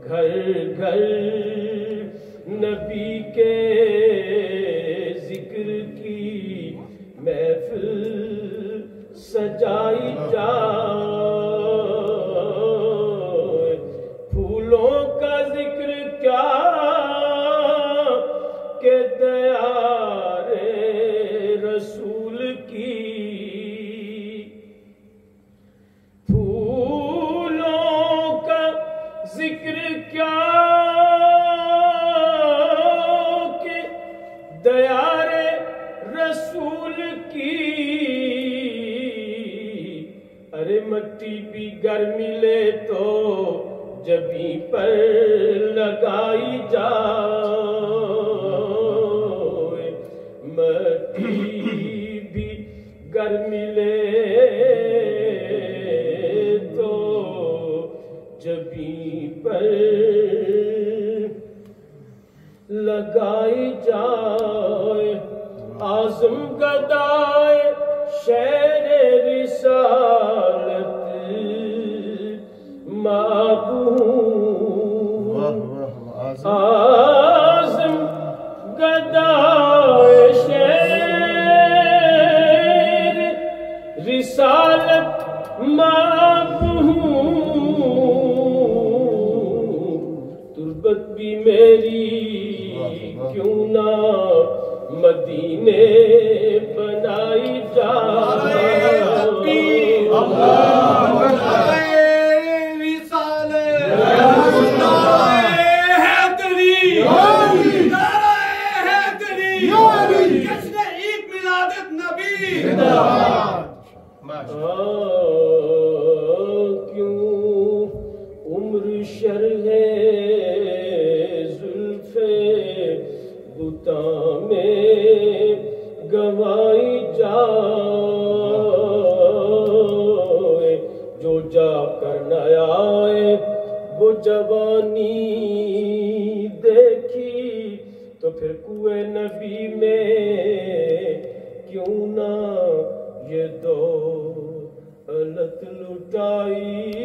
گھر گھر نبی کے ذکر ذکر کی محفل سجائی جائے، پھولوں کا ذکر کیا کہ دیار رسول کی، پھولوں کا ذکر کیا کہ دیار رسول کی، ارے مٹی بھی گر ملے تو جبیں پر لگائی جائے، مٹی بھی گر ملے تو جبیں پر لگائی جائے، اعظم گدائے شہر رسالت معبود، اعظم گدائے شہر رسالت معبود، تربت بھی میری کیوں نہ مدینے بنائی جائے، کیوں عمر شرح زلف بتا میں گوائی جائے، جو جا کر نہ آئے وہ جوانی دیکھی، تو پھر کوئے نبی میں کیوں نہ یہ دولت لٹائی